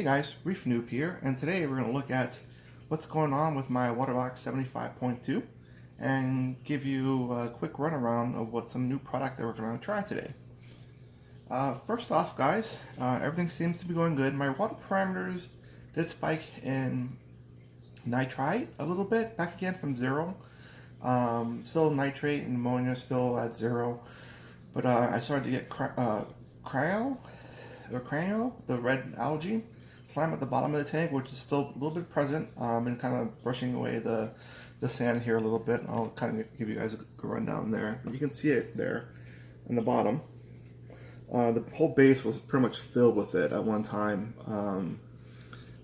Hey guys, Reef Noob here, and today we're going to look at what's going on with my Waterbox 75.2 and give you a quick run around of what some new product that we're going to try today. First off guys, everything seems to be going good. My water parameters did spike in nitrite a little bit, back again from 0. Still nitrate and ammonia still at 0, but I started to get cryo, the red algae slime at the bottom of the tank, which is still a little bit present, and kind of brushing away the sand here a little bit. I'll kind of give you guys a rundown there. You can see it there in the bottom. The whole base was pretty much filled with it at one time,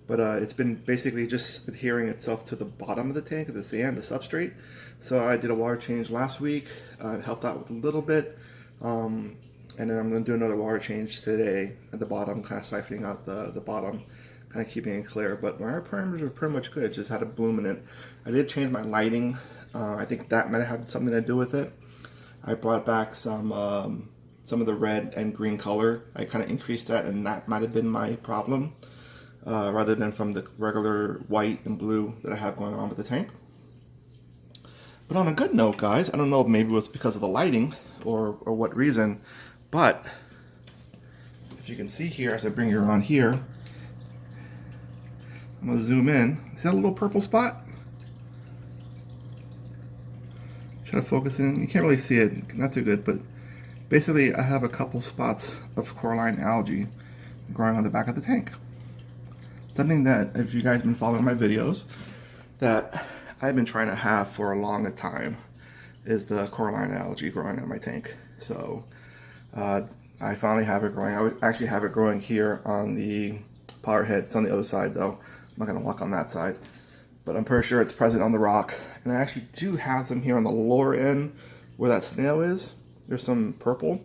but it's been basically just adhering itself to the bottom of the tank, the sand, the substrate. So I did a water change last week. It helped out with a little bit. And then I'm going to do another water change today at the bottom, kind of siphoning out the bottom, kind of keeping it clear. But my parameters were pretty much good, just had a bloom in it. I did change my lighting. I think that might have had something to do with it. I brought back some of the red and green color. I kind of increased that, and that might have been my problem, rather than from the regular white and blue that I have going on with the tank. But on a good note, guys, I don't know if maybe it was because of the lighting or what reason, but if you can see here, as I bring you around here, I'm going to zoom in. See that little purple spot? Try to focus in. You can't really see it, not too good, but basically I have a couple spots of Coralline algae growing on the back of the tank. Something that, if you guys have been following my videos, that I've been trying to have for a long time is the Coralline algae growing on my tank. So I finally have it growing. I would actually have it growing here on the power head. It's on the other side though. I'm not going to walk on that side, but I'm pretty sure it's present on the rock. And I actually do have some here on the lower end where that snail is. There's some purple,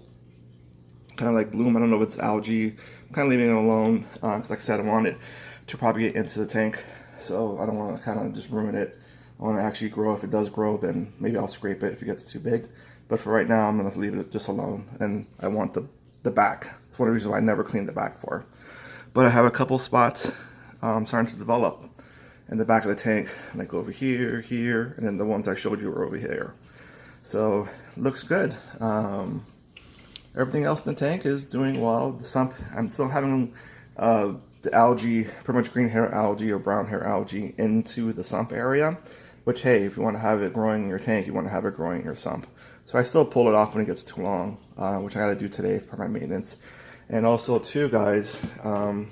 kind of like bloom. I don't know if it's algae. I'm kind of leaving it alone because, like I said, I want it to propagate into the tank, so I don't want to kind of just ruin it. I want to actually grow. If it does grow, then maybe I'll scrape it if it gets too big. But for right now, I'm going to leave it just alone. And I want the back. That's one of the reasons why I never cleaned the back for. But I have a couple spots starting to develop in the back of the tank. Like over here, here, and then the ones I showed you were over here. So, looks good. Everything else in the tank is doing well. The sump, I'm still having the algae, pretty much green hair algae or brown hair algae into the sump area. Which, hey, if you want to have it growing in your tank, you want to have it growing in your sump. So I still pull it off when it gets too long, which I got to do today as part of my maintenance. And also, too, guys, we're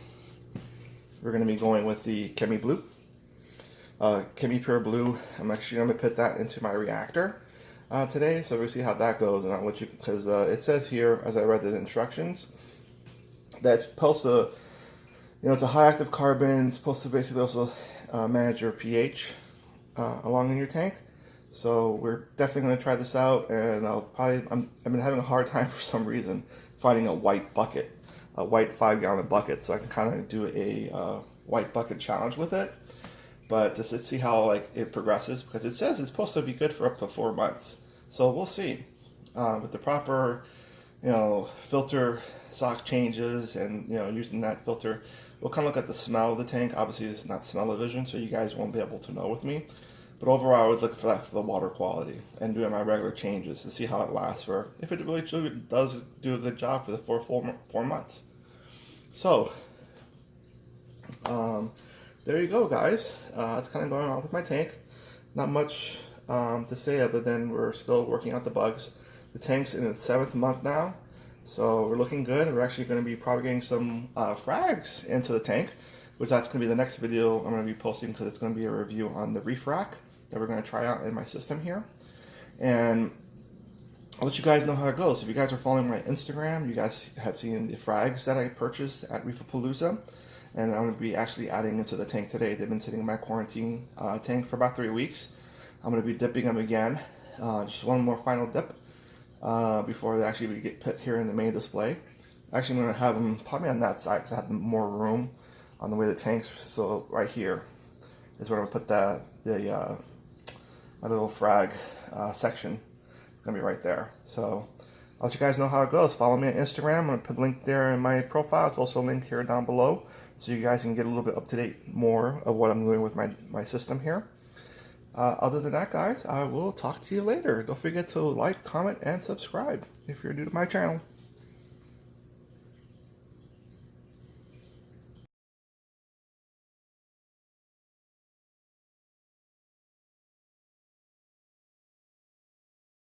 going to be going with the Chemi Blue. Chemi Pure Blue, I'm actually going to put that into my reactor today. So we'll see how that goes. And I'll let you, because it says here, as I read the instructions, that it's supposed to, it's a high active carbon. It's supposed to basically also manage your pH along in your tank. So we're definitely going to try this out, and I've been having a hard time for some reason finding a white bucket, a white 5-gallon bucket, so I can kind of do a white bucket challenge with it. But let's see how it progresses, because it says it's supposed to be good for up to 4 months. So we'll see. With the proper, filter sock changes and using that filter, we'll kind of look at the smell of the tank. Obviously, this is not smell-o-vision, so you guys won't be able to know with me. But overall, I was looking for that for the water quality and doing my regular changes to see how it lasts for, if it really truly does do a good job for the 4 months. So, there you go, guys. That's kind of going on with my tank. Not much to say other than we're still working out the bugs. The tank's in its 7th month now, so we're looking good. We're actually going to be propagating some frags into the tank, which that's going to be the next video I'm going to be posting, because it's going to be a review on the Reef rack that we're going to try out in my system here. And I'll let you guys know how it goes. If you guys are following my Instagram, you guys have seen the frags that I purchased at Reefapalooza, and I'm going to be actually adding into the tank today. They've been sitting in my quarantine tank for about 3 weeks. I'm going to be dipping them again, just one more final dip before they actually get put here in the main display. Actually, I'm going to have them probably on that side because I have more room on the way the tanks. So right here is where I'm going to put my little frag section. It's going to be right there. So I'll let you guys know how it goes. Follow me on Instagram. I'm going to put a link there in my profile. It's also a link here down below, so you guys can get a little bit up to date more of what I'm doing with my system here. Other than that, guys, I will talk to you later. Don't forget to like, comment, and subscribe if you're new to my channel.